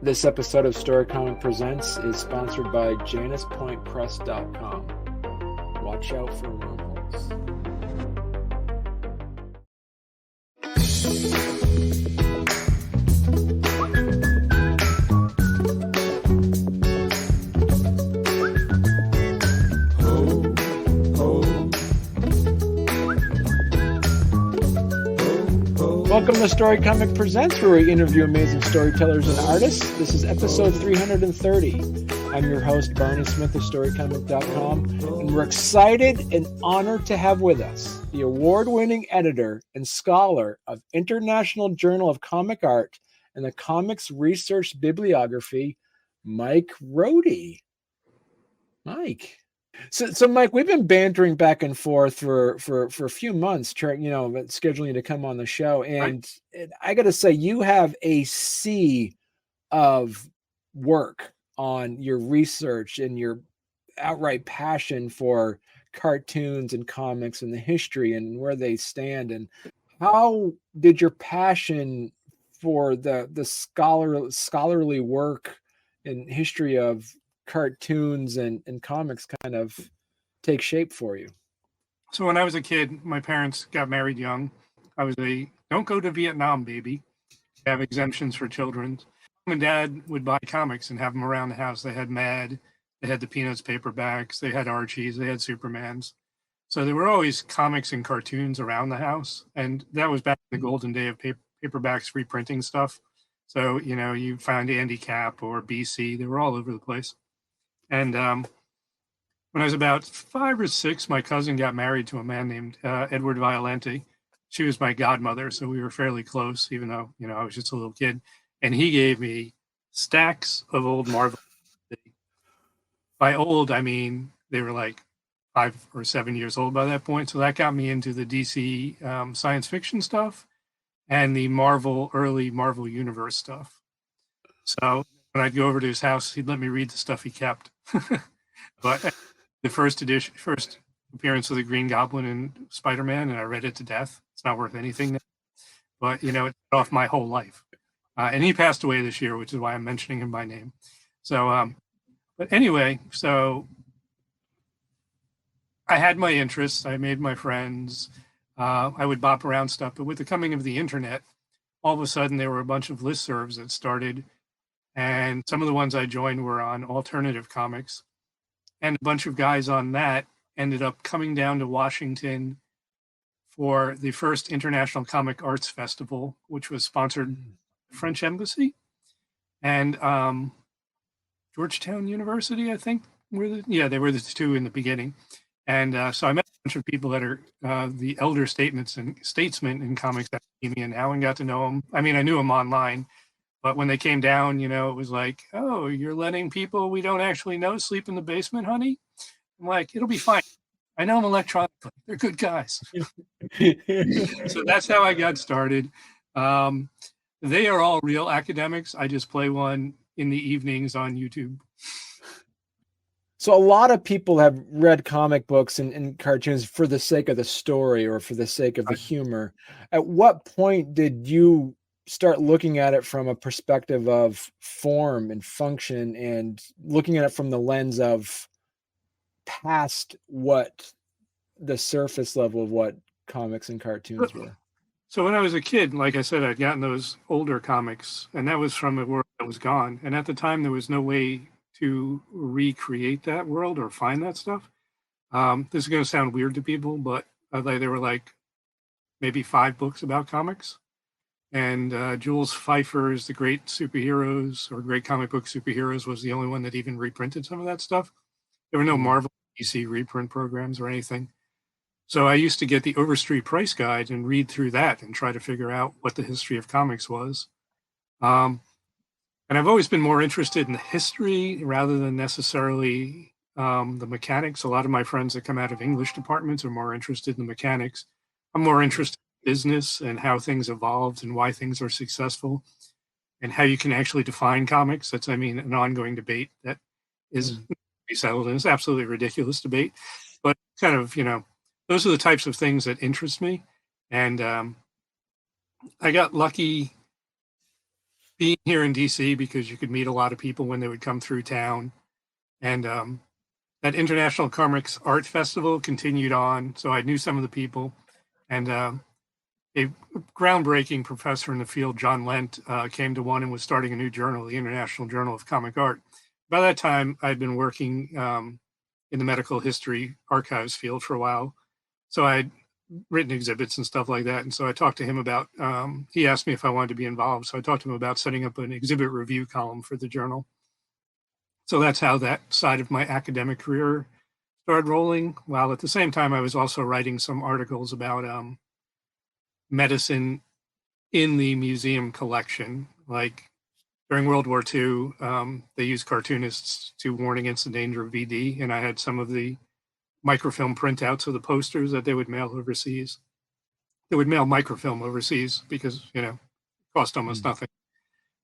This episode of Storycomic Presents is sponsored by JanusPointPress.com. Watch out for wormholes. Welcome to Storycomic Presents, where we interview amazing storytellers and artists. This is episode 330. I'm your host, Barney Smith of Storycomic.com, and we're excited and honored to have with us the award-winning editor and scholar of International Journal of Comic Art and the Comics Research Bibliography, Mike Rhode. Mike. So Mike, we've been bantering back and forth for a few months, scheduling you to come on the show. And I got to say, you have a sea of work on your research and your outright passion for cartoons and comics and the history and where they stand. And how did your passion for the scholarly work and history of cartoons and comics kind of take shape for you? So when I was a kid, my parents got married young. I was a don't go to Vietnam baby. They have exemptions for children. Mom and Dad would buy comics and have them around the house. They had Mad, they had the Peanuts paperbacks, they had Archies, they had Supermans. So there were always comics and cartoons around the house. And that was back in the golden day of paperbacks reprinting stuff. So, you found Andy Cap or BC. They were all over the place. And when I was about 5 or 6, my cousin got married to a man named Edward Violente. She was my godmother, so we were fairly close, even though, I was just a little kid. And he gave me stacks of old Marvel. By old, I mean they were like 5 or 7 years old by that point. So that got me into the DC science fiction stuff and the early Marvel Universe stuff. So when I'd go over to his house, he'd let me read the stuff he kept. But the first appearance of the Green Goblin and Spider-Man, and I read it to death. It's not worth anything now. But, it set off my whole life. And he passed away this year, which is why I'm mentioning him by name. So, but anyway, so I had my interests. I made my friends. I would bop around stuff. But with the coming of the internet, all of a sudden there were a bunch of listservs that started. And some of the ones I joined were on alternative comics. And a bunch of guys on that ended up coming down to Washington for the first International Comic Arts Festival, which was sponsored by the French Embassy and Georgetown University, I think. They were the two in the beginning. And so I met a bunch of people that are the elder statesmen in comics academia now, and got to know them. I mean, I knew them online. But when they came down, it was like, oh, you're letting people we don't actually know sleep in the basement, honey? I'm like, it'll be fine. I know them electronically. They're good guys. So that's how I got started. They are all real academics. I just play one in the evenings on YouTube. So a lot of people have read comic books and cartoons for the sake of the story or for the sake of the humor. At what point did you start looking at it from a perspective of form and function and looking at it from the lens of past what the surface level of what comics and cartoons were? So when I was a kid, like I said, I'd gotten those older comics, and that was from a world that was gone. And at the time, there was no way to recreate that world or find that stuff. This is going to sound weird to people, but there were like maybe 5 books about comics. And Jules Pfeiffer's The Great Superheroes or Great Comic Book Superheroes was the only one that even reprinted some of that stuff. There were no Marvel DC reprint programs or anything. So I used to get the Overstreet Price Guide and read through that and try to figure out what the history of comics was. And I've always been more interested in the history rather than necessarily the mechanics. A lot of my friends that come out of English departments are more interested in the mechanics. I'm more interested business and how things evolved and why things are successful and how you can actually define comics. That's, an ongoing debate that is settled, and it's absolutely ridiculous debate, but kind of, those are the types of things that interest me. And I got lucky being here in DC, because you could meet a lot of people when they would come through town. And that International Comics Art Festival continued on. So I knew some of the people. And a groundbreaking professor in the field, John Lent, came to one and was starting a new journal, the International Journal of Comic Art. By that time, I'd been working in the medical history archives field for a while. So I'd written exhibits and stuff like that. And so I talked to him about, he asked me if I wanted to be involved. So I talked to him about setting up an exhibit review column for the journal. So that's how that side of my academic career started rolling. While at the same time, I was also writing some articles about medicine in the museum collection. Like during World War II, they used cartoonists to warn against the danger of VD. And I had some of the microfilm printouts of the posters that they would mail overseas. They would mail microfilm overseas because, it cost almost nothing.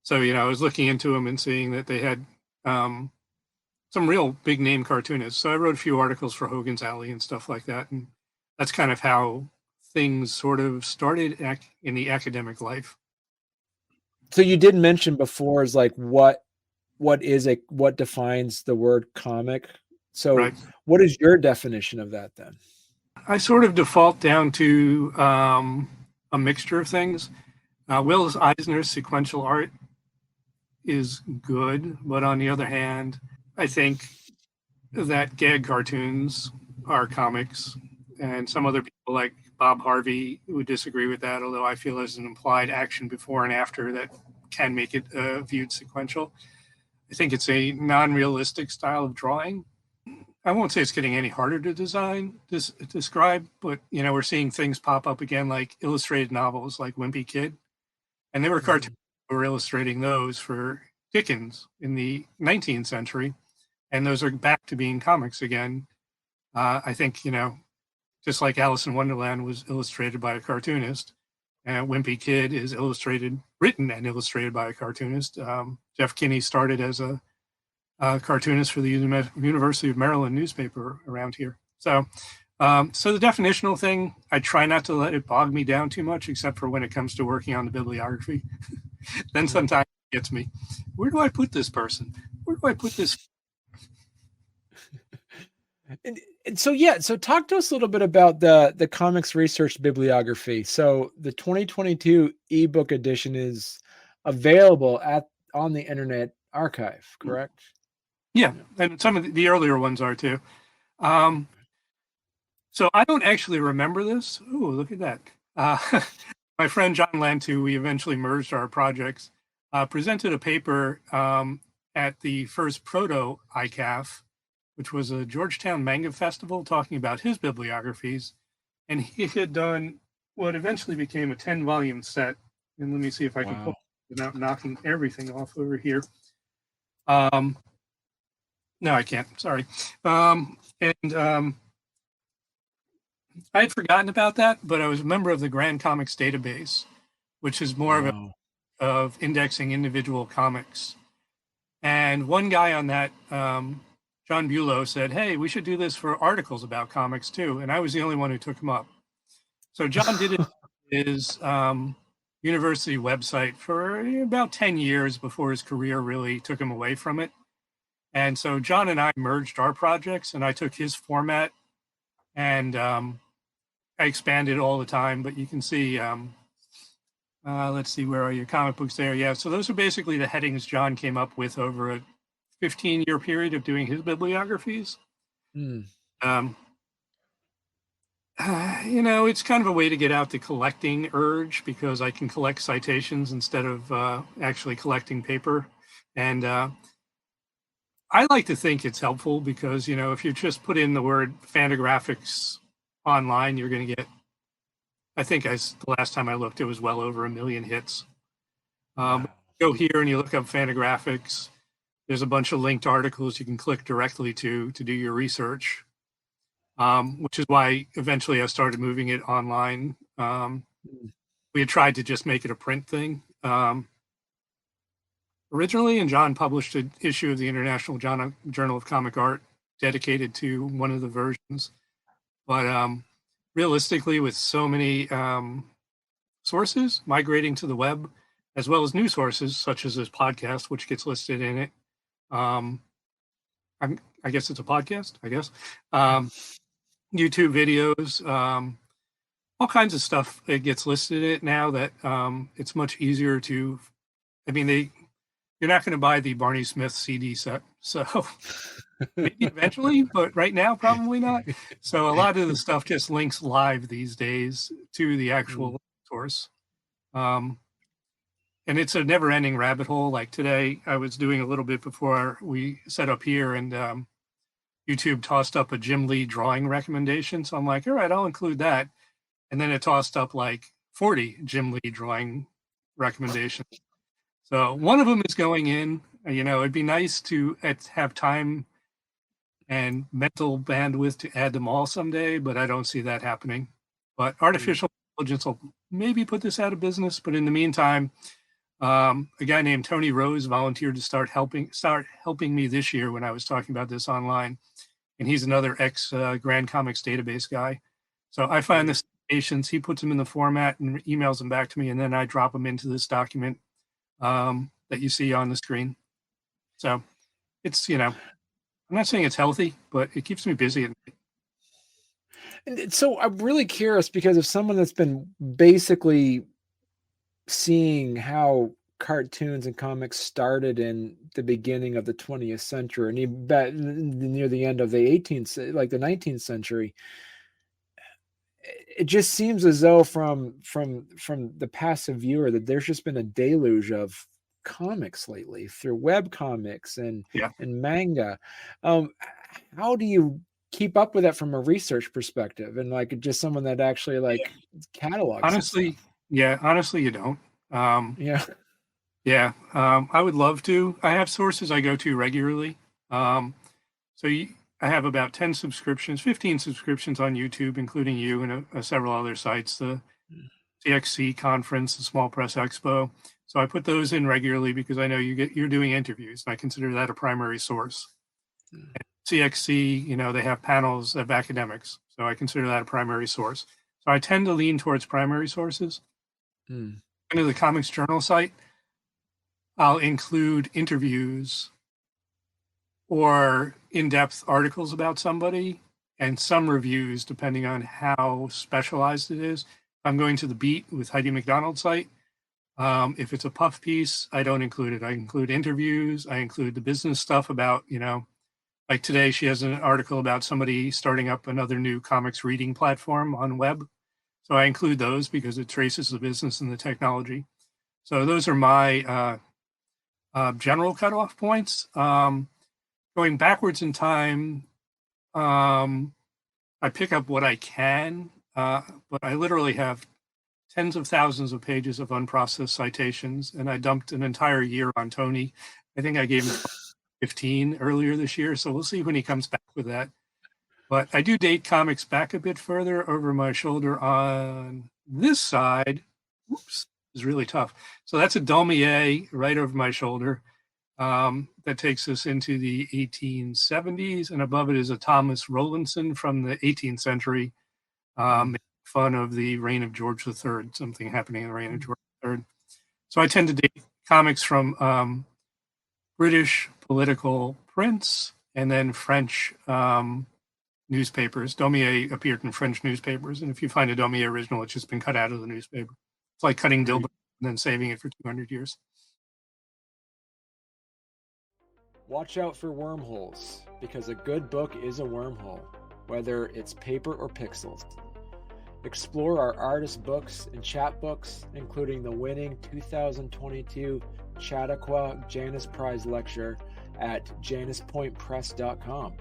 So, I was looking into them and seeing that they had some real big name cartoonists. So I wrote a few articles for Hogan's Alley and stuff like that. And that's kind of how things sort of started in the academic life. So you did mention before is like what defines the word comic? So right. What is your definition of that then? I sort of default down to a mixture of things. Will Eisner's sequential art is good, but on the other hand, I think that gag cartoons are comics, and some other people like Bob Harvey would disagree with that, although I feel there's an implied action before and after that can make it viewed sequential. I think it's a non-realistic style of drawing. I won't say it's getting any harder to describe, but we're seeing things pop up again, like illustrated novels like Wimpy Kid, and there were cartoons who were illustrating those for Dickens in the 19th century, and those are back to being comics again. I think just like Alice in Wonderland was illustrated by a cartoonist, and Wimpy Kid is written and illustrated by a cartoonist. Jeff Kinney started as a cartoonist for the University of Maryland newspaper around here. So the definitional thing, I try not to let it bog me down too much, except for when it comes to working on the bibliography. Then sometimes it gets me, where do I put this person? Where do I put this? And so talk to us a little bit about the Comics Research Bibliography. So the 2022 ebook edition is available on the Internet Archive, correct? Yeah, and some of the earlier ones are too. So I don't actually remember this. Oh, look at that. My friend John Lent, who we eventually merged our projects, presented a paper at the first Proto ICAF, which was a Georgetown manga festival, talking about his bibliographies. And he had done what eventually became a 10-volume set. And let me see if I can pull it without knocking everything off over here. No, I can't. Sorry. I had forgotten about that, but I was a member of the Grand Comics database, which is more of indexing individual comics. And one guy on that, John Bulow, said, hey, we should do this for articles about comics too. And I was the only one who took him up. So John did it his university website for about 10 years before his career really took him away from it. And so John and I merged our projects, and I took his format, and I expanded all the time. But you can see, let's see, where are your comic books there? Yeah, so those are basically the headings John came up with over a 15-year period of doing his bibliographies. It's kind of a way to get out the collecting urge, because I can collect citations instead of actually collecting paper. And I like to think it's helpful because, if you just put in the word Fantagraphics online, you're going to get, I think the last time I looked, it was well over 1 million hits. Go here and you look up Fantagraphics. There's a bunch of linked articles you can click directly to do your research, which is why eventually I started moving it online. We had tried to just make it a print thing originally, and John published an issue of the International Journal of Comic Art dedicated to one of the versions. But realistically, with so many sources migrating to the web, as well as news sources such as this podcast, which gets listed in it. I guess it's a podcast, I guess. YouTube videos, all kinds of stuff that gets listed in it now that it's much easier to, I mean, you're not going to buy the Barney Smith CD set. So maybe eventually, but right now, probably not. So a lot of the stuff just links live these days to the actual source. And it's a never ending rabbit hole. Like today, I was doing a little bit before we set up here, and YouTube tossed up a Jim Lee drawing recommendation. So I'm like, all right, I'll include that. And then it tossed up like 40 Jim Lee drawing recommendations. So one of them is going in. It'd be nice to have time and mental bandwidth to add them all someday, but I don't see that happening. But artificial intelligence will maybe put this out of business. But in the meantime, a guy named Tony Rose volunteered to start helping me this year when I was talking about this online. And he's another Grand Comics database guy. So I find the citations, he puts them in the format and emails them back to me, and then I drop them into this document that you see on the screen. So it's, I'm not saying it's healthy, but it keeps me busy at night. And so I'm really curious, because of someone that's been basically seeing how cartoons and comics started in the beginning of the 20th century and near the end of the 19th century, it just seems as though from the passive viewer that there's just been a deluge of comics lately through web comics and manga. How do you keep up with that from a research perspective and like just someone that actually like catalogs? Honestly, you don't. I would love to. I have sources I go to regularly. I have about 15 subscriptions on YouTube, including you and several other sites, the CXC conference, the Small Press Expo. So I put those in regularly because I know you're doing interviews, and I consider that a primary source. CXC, they have panels of academics, so I consider that a primary source. So I tend to lean towards primary sources. Into the Comics Journal site, I'll include interviews or in-depth articles about somebody and some reviews depending on how specialized it is. I'm going to the Beat with Heidi McDonald's site. If it's a puff piece, I don't include it. I include interviews. I include the business stuff about, like today she has an article about somebody starting up another new comics reading platform on web. So I include those because it traces the business and the technology. So those are my general cutoff points. Going backwards in time, I pick up what I can, but I literally have tens of thousands of pages of unprocessed citations, and I dumped an entire year on Tony. I think I gave him 15 earlier this year, so we'll see when he comes back with that. But I do date comics back a bit further over my shoulder on this side. Whoops, it's really tough. So that's a Daumier right over my shoulder. That takes us into the 1870s, and above it is a Thomas Rowlandson from the 18th century, making fun of the reign of George III, something happening in the reign of George III. So I tend to date comics from British political prints and then French newspapers. Daumier appeared in French newspapers, and if you find a Daumier original, it's just been cut out of the newspaper. It's like cutting Dilbert and then saving it for 200 years. Watch out for wormholes, because a good book is a wormhole, whether it's paper or pixels. Explore our artist books and chapbooks, including the winning 2022 Chautauqua Janus Prize Lecture at januspointpress.com.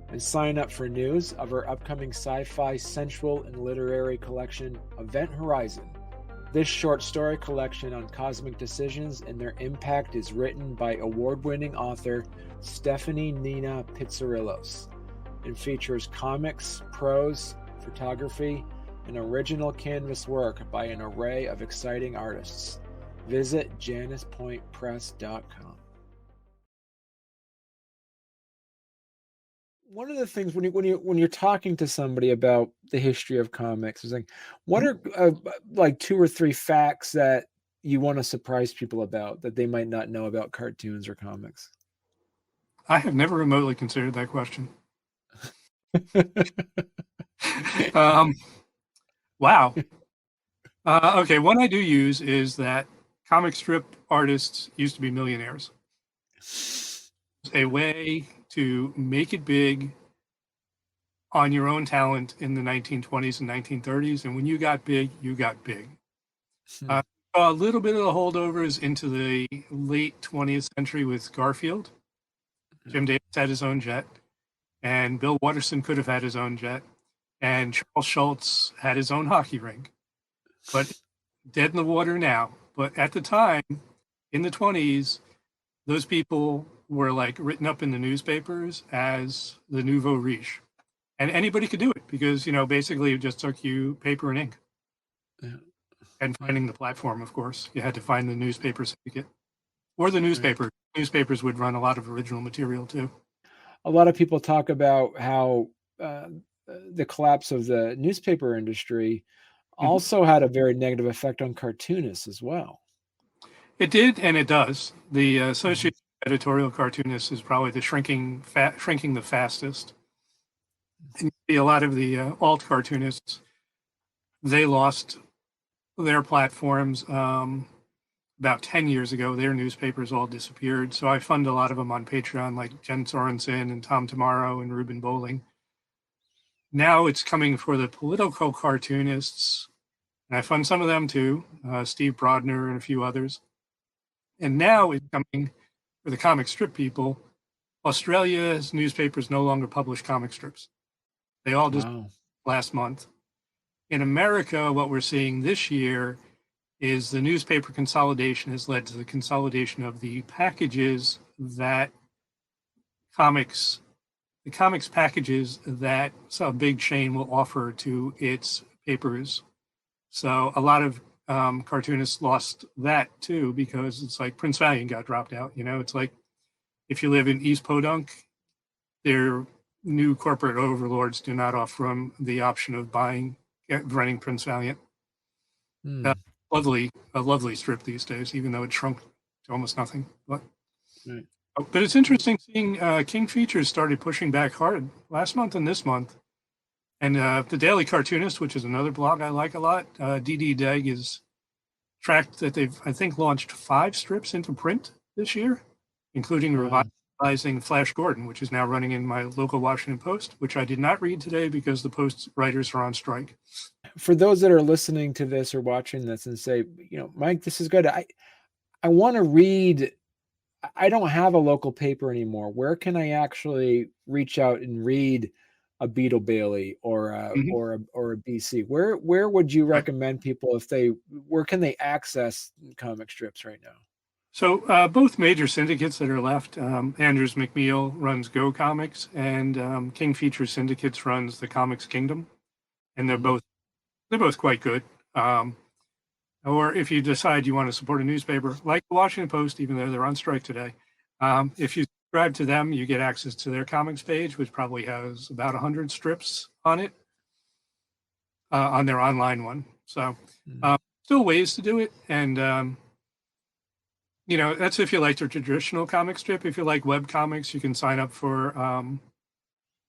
And sign up for news of our upcoming sci-fi, sensual, and literary collection, Event Horizon. This short story collection on cosmic decisions and their impact is written by award-winning author Stephanie Nina Pizzarillos and features comics, prose, photography, and original canvas work by an array of exciting artists. Visit januspointpress.com. One of the things when you're talking to somebody about the history of comics is like, what are like 2 or 3 facts that you want to surprise people about that they might not know about cartoons or comics? I have never remotely considered that question. um, wow. Okay, one I do use is that comic strip artists used to be millionaires. It's a way to make it big on your own talent in the 1920s and 1930s. And when you got big, you got big. A little bit of the holdovers into the late 20th century with Garfield. Jim Davis had his own jet, and Bill Watterson could have had his own jet, and Charles Schultz had his own hockey rink. But dead in the water now. But at the time, in the 20s, those people were like written up in the newspapers as the nouveau riche. And anybody could do it because, basically it just took you paper and ink. Yeah. And finding the platform, of course. You had to find the newspaper syndicate or the newspaper. Right. Newspapers would run a lot of original material too. A lot of people talk about how the collapse of the newspaper industry also had a very negative effect on cartoonists as well. It did, and it does. The Associated Editorial Cartoonists is probably the shrinking the fastest. And you see a lot of the alt cartoonists, they lost their platforms about 10 years ago. Their newspapers all disappeared. So I fund a lot of them on Patreon, like Jen Sorensen and Tom Tomorrow and Ruben Bowling. Now it's coming for the political cartoonists, and I fund some of them too, Steve Brodner and a few others. And now it's coming for the comic strip people. Australia's newspapers no longer publish comic strips. They all just last month. In America, what we're seeing this year is the newspaper consolidation has led to the consolidation of the packages that the comics packages that a big chain will offer to its papers. So a lot of cartoonists lost that too, because it's like Prince Valiant got dropped out. It's like if you live in East Podunk, their new corporate overlords do not offer them the option of running Prince Valiant. A lovely strip these days, even though it shrunk to almost nothing. But it's interesting seeing King Features started pushing back hard last month and this month. And the Daily Cartoonist, which is another blog I like a lot, D.D. Degg is tracked that they've, I think, launched 5 strips into print this year, including revitalizing Flash Gordon, which is now running in my local Washington Post, which I did not read today because the Post writers are on strike. For those that are listening to this or watching this and say, Mike, this is good. I want to read. I don't have a local paper anymore. Where can I actually reach out and read a Beetle Bailey or a BC? Where would you recommend people where can they access comic strips right now? So both major syndicates that are left, Andrews McMeel runs Go Comics, and King Features Syndicates runs the Comics Kingdom, and they're both quite good. Or if you decide you want to support a newspaper like the Washington Post, even though they're on strike today, if you subscribe to them, you get access to their comics page, which probably has about 100 strips on it, on their online one. So still ways to do it. And, that's if you like the traditional comic strip. If you like web comics, you can sign up for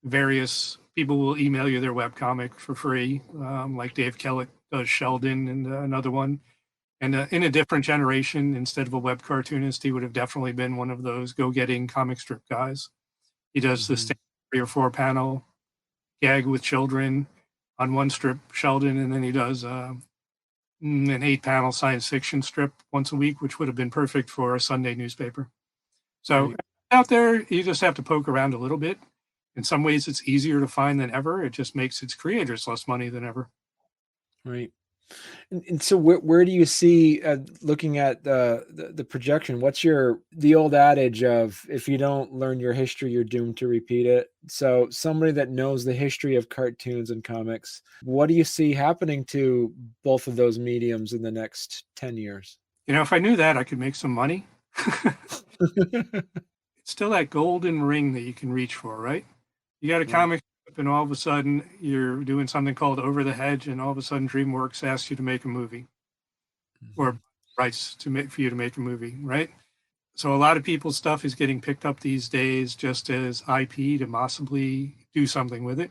various people will email you their web comic for free, like Dave Kellett does Sheldon and another one. And in a different generation, instead of a web cartoonist, he would have definitely been one of those go-getting comic strip guys. He does the 3 or 4 panel gag with children on one strip, Sheldon, and then he does an 8-panel science fiction strip once a week, which would have been perfect for a Sunday newspaper. So out there, you just have to poke around a little bit. In some ways, it's easier to find than ever. It just makes its creators less money than ever. Right. And so where do you see, looking at the projection, what's the old adage of, if you don't learn your history, you're doomed to repeat it. So somebody that knows the history of cartoons and comics, what do you see happening to both of those mediums in the next 10 years? If I knew that, I could make some money. It's still that golden ring that you can reach for, right? You got a comic and all of a sudden you're doing something called Over the Hedge, and all of a sudden DreamWorks asks you to make a movie or rights for you to make a movie, right? So a lot of people's stuff is getting picked up these days just as IP to possibly do something with it.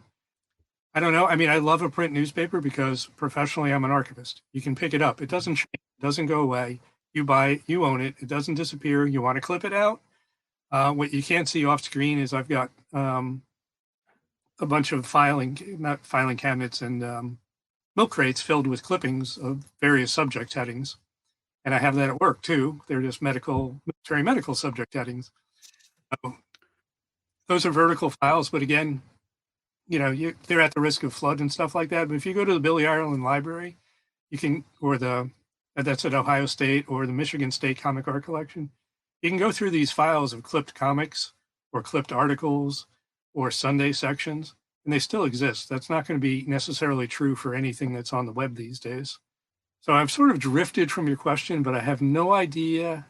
I don't know. I mean, I love a print newspaper because professionally I'm an archivist. You can pick it up. It doesn't change. It doesn't go away. You buy it, you own it. It doesn't disappear. You want to clip it out. What you can't see off screen is I've got a bunch of not filing cabinets and milk crates filled with clippings of various subject headings. And I have that at work too. They're just military medical subject headings. So those are vertical files, but again, they're at the risk of flood and stuff like that. But if you go to the Billy Ireland Library, you can, that's at Ohio State or the Michigan State Comic Art Collection, you can go through these files of clipped comics or clipped articles or Sunday sections, and they still exist. That's not going to be necessarily true for anything that's on the web these days. So I've sort of drifted from your question, but I have no idea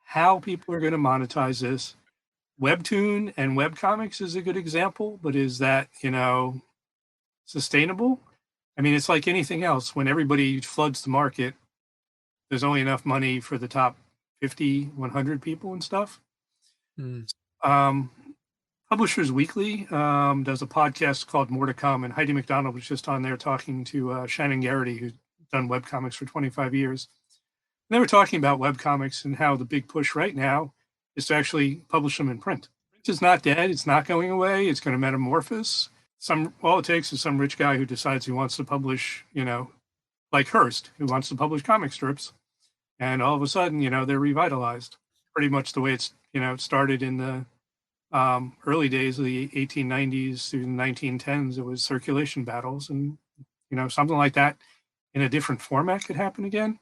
how people are going to monetize this. Webtoon and webcomics is a good example, but is that, sustainable? I mean, it's like anything else. When everybody floods the market, there's only enough money for the top 50, 100 people and stuff. Publishers Weekly does a podcast called More to Come, and Heidi McDonald was just on there talking to Shannon Garrity, who's done webcomics for 25 years. And they were talking about webcomics and how the big push right now is to actually publish them in print. Print is not dead. It's not going away. It's going to metamorphose. All it takes is some rich guy who decides he wants to publish, like Hearst, who wants to publish comic strips. And all of a sudden, they're revitalized. Pretty much the way it's, it started in the early days of the 1890s through the 1910s. It was circulation battles, and, something like that in a different format could happen again.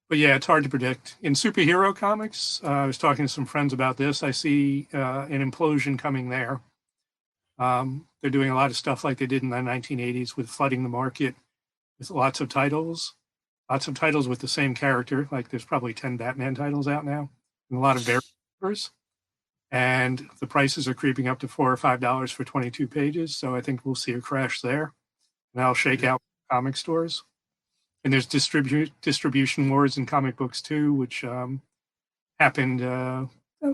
But yeah, it's hard to predict. In superhero comics, I was talking to some friends about this. I see an implosion coming there. They're doing a lot of stuff like they did in the 1980s with flooding the market with lots of titles with the same character. Like there's probably 10 Batman titles out now, and a lot of variants. And the prices are creeping up to $4 or $5 for 22 pages. So I think we'll see a crash there, and that'll shake out comic stores. And there's distribution wars in comic books too, which happened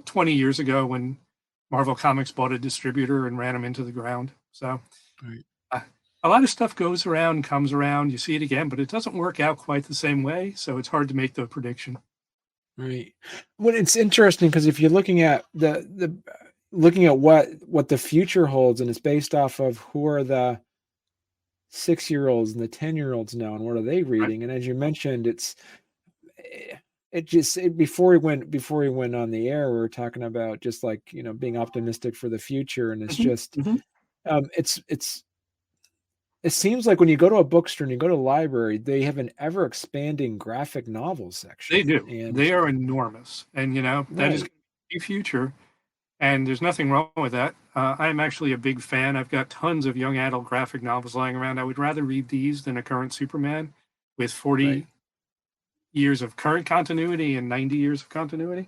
20 years ago when Marvel Comics bought a distributor and ran them into the ground. So a lot of stuff goes around, comes around. You see it again, but it doesn't work out quite the same way. So it's hard to make the prediction. Right. Well, it's interesting because if you're looking at looking at what the future holds, and it's based off of who are the 6-year-olds and the 10-year-olds now, and what are they reading? Right. And as you mentioned, before we went on the air, we were talking about just like, being optimistic for the future. And it's just, it seems like when you go to a bookstore and you go to a library, they have an ever expanding graphic novel section. They do. And they are enormous. And, that is the future. And there's nothing wrong with that. I'm actually a big fan. I've got tons of young adult graphic novels lying around. I would rather read these than a current Superman with 40 years of current continuity and 90 years of continuity.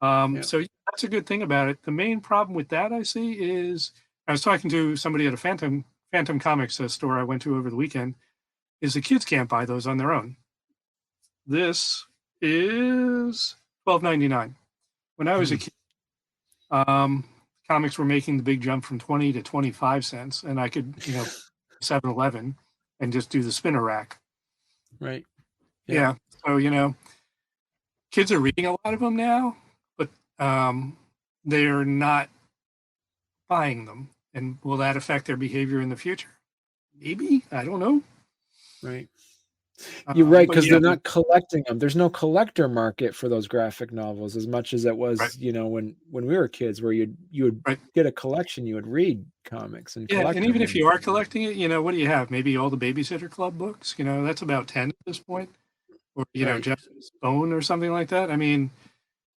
So that's a good thing about it. The main problem with that I see is, I was talking to somebody at a Phantom Comics store I went to over the weekend, is the kids can't buy those on their own. This is $12.99. When I was a kid, comics were making the big jump from 20 to 25 cents, and I could, 7-Eleven and just do the spinner rack. Right. Yeah. So, kids are reading a lot of them now, but they're not buying them. And will that affect their behavior in the future? Maybe. I don't know. Right. You're right, because they're not collecting them. There's no collector market for those graphic novels as much as it was, when we were kids, where you would get a collection, you would read comics and collect and even if you are collecting it, what do you have? Maybe all the Babysitter Club books. That's about 10 at this point, or Jeff's Bone or something like that. I mean,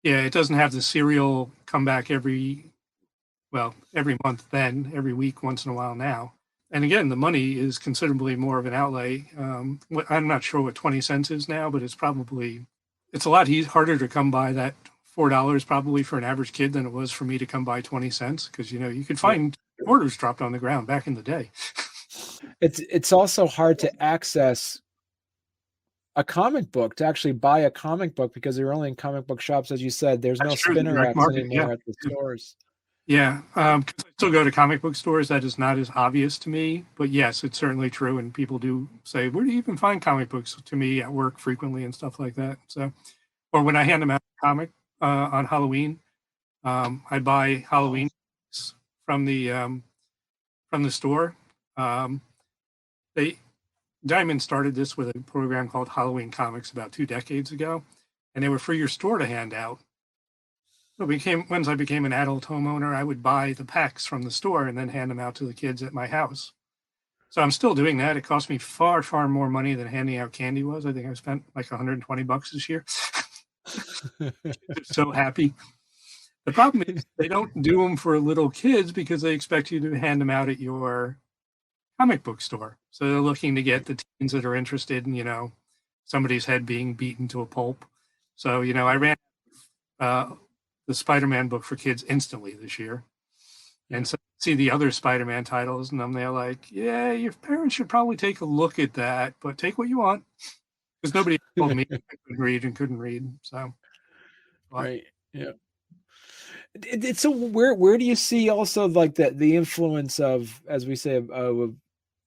it doesn't have the serial come back every month, then every week, once in a while now. And again, the money is considerably more of an outlay. I'm not sure what 20 cents is now, but it's a lot harder to come by that $4 probably for an average kid than it was for me to come by 20 cents. Because, you could find quarters dropped on the ground back in the day. It's also hard to access a comic book, to actually buy a comic book, because they're only in comic book shops, as you said. There's no That's true. The spinner direct racks market. Yeah. anymore at the stores. Yeah. 'Cause I still go to comic book stores. That is not as obvious to me, but yes, it's certainly true. And people do say, where do you even find comic books, to me at work frequently and stuff like that. So, or when I hand them out a comic on Halloween, I buy Halloween from the store. They Diamond started this with a program called Halloween Comics about 2 decades ago, and they were for your store to hand out. So once I became an adult homeowner, I would buy the packs from the store and then hand them out to the kids at my house. So I'm still doing that. It cost me far, far more money than handing out candy was. I think I spent like $120 this year. So happy. The problem is they don't do them for little kids because they expect you to hand them out at your comic book store. So they're looking to get the teens that are interested in, somebody's head being beaten to a pulp. So, I ran the Spider-Man book for kids instantly this year. And so see the other Spider-Man titles, and they're like, yeah, your parents should probably take a look at that, but take what you want. Because nobody told me I couldn't read. So, right. Yeah. So where do you see also like the influence of, as we say,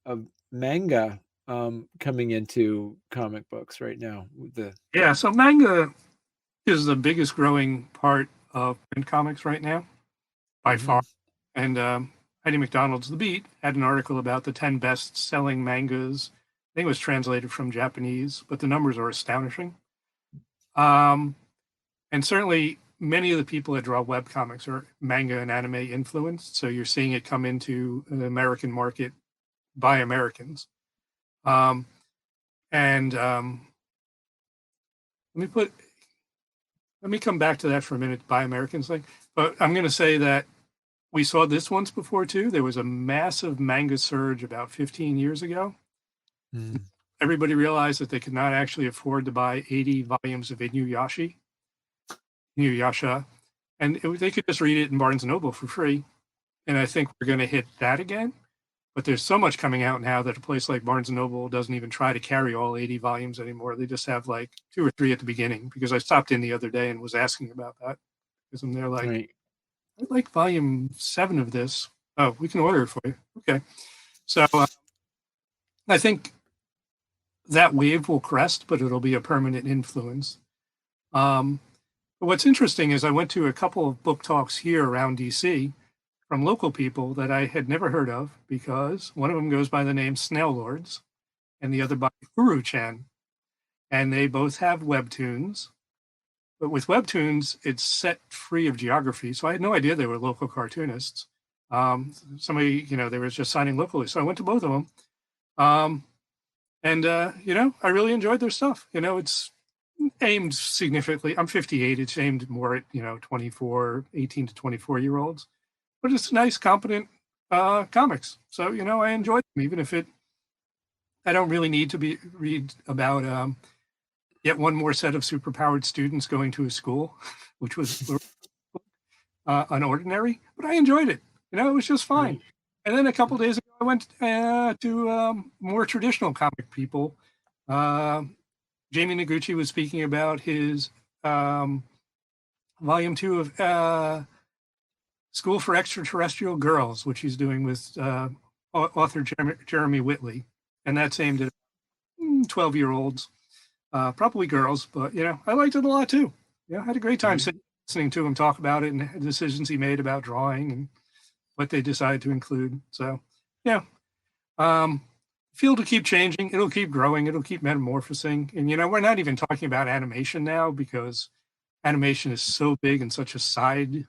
of manga coming into comic books right now? So manga is the biggest growing part of print comics right now, by far. And Heidi McDonald's The Beat had an article about the 10 best-selling mangas. I think it was translated from Japanese, but the numbers are astonishing. And certainly many of the people that draw webcomics are manga and anime influenced, so you're seeing it come into the American market by Americans. Let me come back to that for a minute, by Americans thing. But I'm going to say that we saw this once before too. There was a massive manga surge about 15 years ago. Everybody realized that they could not actually afford to buy 80 volumes of Inuyasha, and they could just read it in Barnes & Noble for free. And I think we're going to hit that again. But there's so much coming out now that a place like Barnes & Noble doesn't even try to carry all 80 volumes anymore. They just have like 2 or 3 at the beginning, because I stopped in the other day and was asking about that. Because they're like, I'd like volume 7 of this. Oh, we can order it for you. Okay. So I think that wave will crest, but it'll be a permanent influence. What's interesting is I went to a couple of book talks here around DC from local people that I had never heard of, because one of them goes by the name Snail Lords and the other by Uru-chan. And they both have webtoons. But with webtoons, it's set free of geography. So I had no idea they were local cartoonists. Somebody, they were just signing locally. So I went to both of them. I really enjoyed their stuff. It's aimed significantly. I'm 58. It's aimed more at, 18 to 24-year-olds. But it's nice, competent comics. So, I enjoyed them, even if I don't really need to read about yet one more set of superpowered students going to a school, which was unordinary, but I enjoyed it. It was just fine. And then a couple days ago, I went to more traditional comic people. Jamie Noguchi was speaking about his volume 2 of School for Extraterrestrial Girls, which he's doing with author Jeremy Whitley. And that's aimed at 12-year-olds. Probably girls, but I liked it a lot too. I had a great time listening to him talk about it and the decisions he made about drawing and what they decided to include. So, field will keep changing. It'll keep growing. It'll keep metamorphosing. And we're not even talking about animation now, because animation is so big and such a side.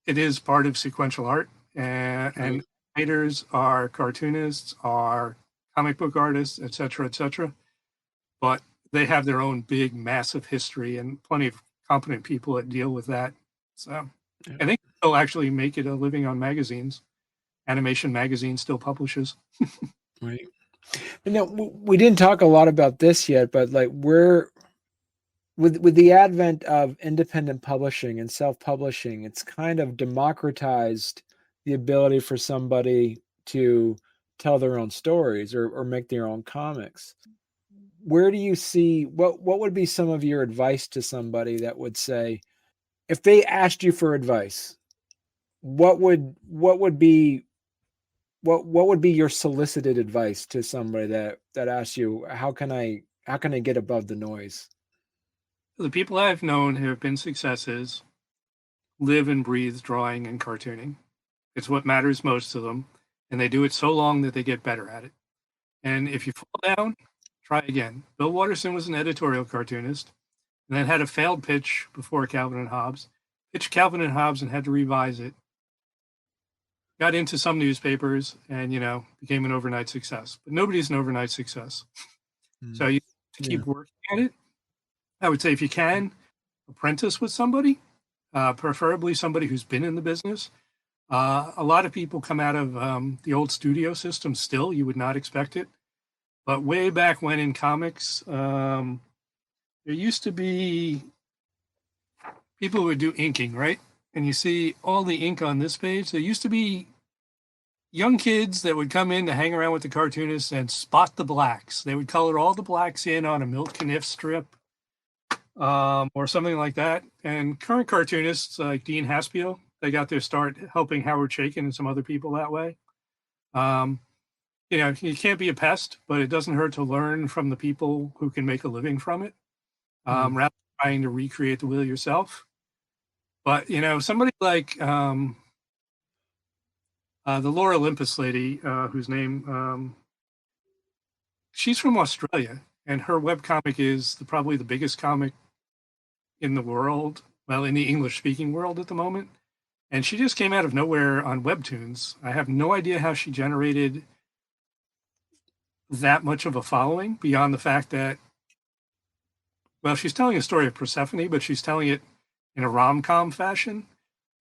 It is part of sequential art, and writers are cartoonists, are comic book artists, et cetera, but they have their own big, massive history and plenty of competent people that deal with that. So I think they'll actually make it a living on magazines. Animation Magazine still publishes. Right. We didn't talk a lot about this yet, but like with the advent of independent publishing and self-publishing, it's kind of democratized the ability for somebody to tell their own stories or make their own comics. Where do you see what would be some of your advice to somebody that would say, if they asked you for advice, what would be your solicited advice to somebody that asks you, how can I get above the noise? The people I've known who have been successes live and breathe drawing and cartooning. It's what matters most to them, and they do it so long that they get better at it. And if you fall down, try again. Bill Watterson was an editorial cartoonist and then had a failed pitch before Calvin and Hobbes, pitched Calvin and Hobbes and had to revise it. Got into some newspapers and, became an overnight success. But nobody's an overnight success. So you have to keep working at it. I would say if you can, apprentice with somebody, preferably somebody who's been in the business. A lot of people come out of the old studio system still. You would not expect it. But way back when in comics, there used to be people who would do inking, right? And you see all the ink on this page. There used to be young kids that would come in to hang around with the cartoonists and spot the blacks. They would color all the blacks in on a milk caniff strip or something like that. And current cartoonists like Dean Haspio, they got their start helping Howard Chaykin and some other people that way. You can't be a pest, but it doesn't hurt to learn from the people who can make a living from it, rather than trying to recreate the wheel yourself. But, somebody like the Laura Olympus lady, whose name, she's from Australia, and her webcomic is probably the biggest comic in the world, well, in the English-speaking world at the moment. And she just came out of nowhere on Webtoons. I have no idea how she generated that much of a following beyond the fact that, well, she's telling a story of Persephone, but she's telling it in a rom-com fashion,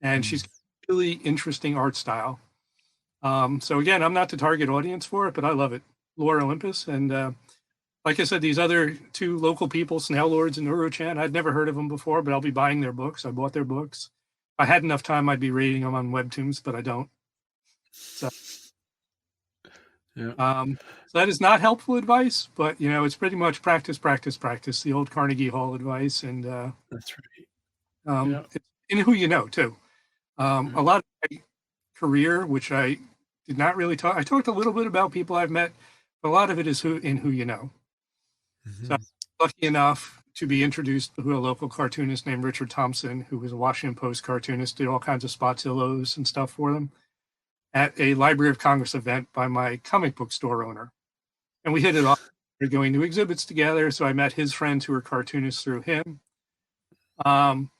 and she's got a really interesting art style. So again, I'm not the target audience for it, but I love it. Laura Olympus. And like I said, these other two local people, Snail Lords and Uru-chan, I'd never heard of them before, but I'll be buying their books. I bought their books. If I had enough time, I'd be reading them on Webtoons, but I don't. So, so that is not helpful advice, but it's pretty much practice, the old Carnegie Hall advice. And that's right. It's in who you know too. A lot of my career, which I did not really talk. I talked a little bit about people I've met, but a lot of it is who you know. So I'm lucky enough to be introduced to a local cartoonist named Richard Thompson, who was a Washington Post cartoonist, did all kinds of Spotzillos and stuff for them, at a Library of Congress event by my comic book store owner. And we hit it off. We were going to exhibits together, so I met his friends who were cartoonists through him. And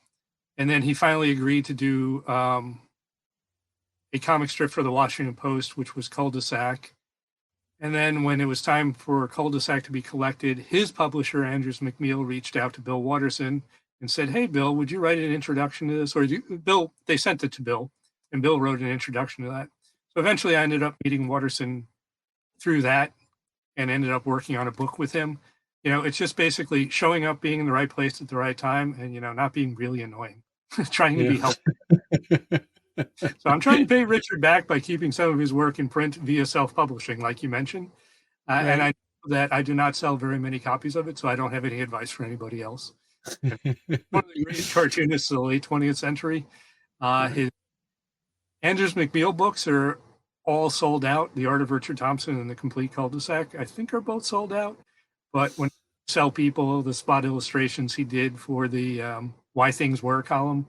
then he finally agreed to do a comic strip for the Washington Post, which was Cul-de-sac. And then when it was time for Cul-de-sac to be collected, his publisher, Andrews McMeel, reached out to Bill Watterson and said, "Hey, Bill, would you write an introduction to this?" Bill, they sent it to Bill, and Bill wrote an introduction to that. So eventually I ended up meeting Watterson through that and ended up working on a book with him. It's just basically showing up, being in the right place at the right time, and, not being really annoying, trying to be helpful. So I'm trying to pay Richard back by keeping some of his work in print via self-publishing, like you mentioned. Right. And I know that I do not sell very many copies of it, so I don't have any advice for anybody else. One of the great cartoonists of the late 20th century. His Andrews McMeel books are all sold out. The Art of Richard Thompson and The Complete Cul-de-sac, I think, are both sold out. But when I sell people the spot illustrations he did for the Why Things Were column,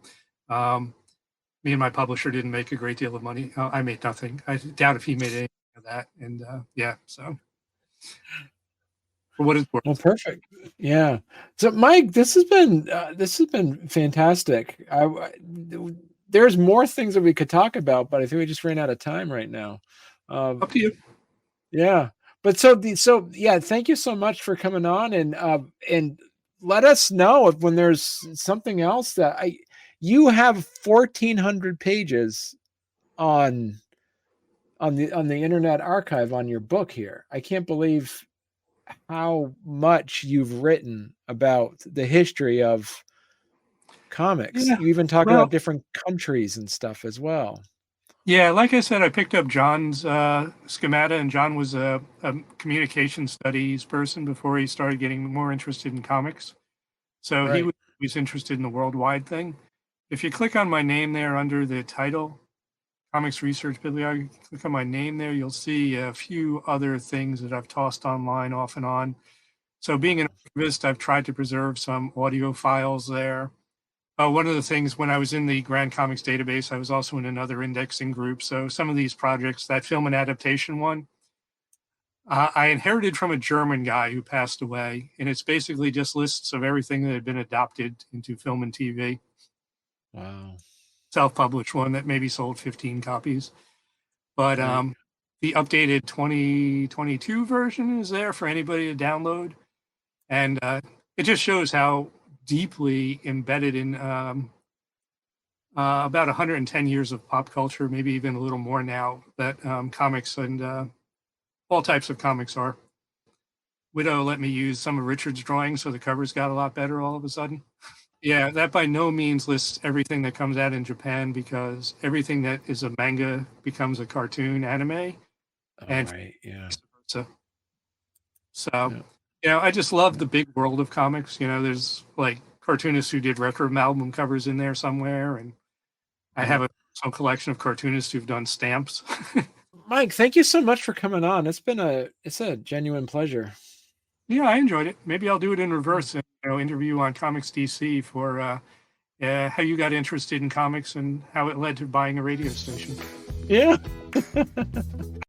me and my publisher didn't make a great deal of money. I made nothing. I doubt if he made anything of that. And so for what it's worth. Well, perfect. Yeah. So, Mike, this has been fantastic. There's more things that we could talk about, but I think we just ran out of time right now. Up to you. Yeah. But thank you so much for coming on, and let us know when there's something else that you have 1,400 pages on the Internet Archive on your book here. I can't believe how much you've written about the history of comics. You even talk about different countries and stuff as well. Yeah, like I said, I picked up John's schemata, and John was a communication studies person before he started getting more interested in comics. So he Right. was always interested in the worldwide thing. If you click on my name there under the title, Comics Research Bibliography, click on my name there, you'll see a few other things that I've tossed online off and on. So being an archivist, I've tried to preserve some audio files there. One of the things when I was in the Grand Comics database, I was also in another indexing group. So some of these projects, that film and adaptation one, I inherited from a German guy who passed away, and it's basically just lists of everything that had been adopted into film and TV. Wow. Self-published one that maybe sold 15 copies. But Right. the updated 2022 version is there for anybody to download. And it just shows how deeply embedded in about 110 years of pop culture, maybe even a little more now, that comics and all types of comics are. Widow let me use some of Richard's drawings, so the covers got a lot better all of a sudden. Yeah, that by no means lists everything that comes out in Japan, because everything that is a manga becomes a cartoon anime, and Right. Yeah. so Yeah. I just love the big world of comics. There's like cartoonists who did retro album covers in there somewhere, and I have some collection of cartoonists who've done stamps. Mike, thank you so much for coming on. It's a genuine pleasure. Yeah, I enjoyed it. Maybe I'll do it in reverse and interview on Comics DC for how you got interested in comics and how it led to buying a radio station. Yeah.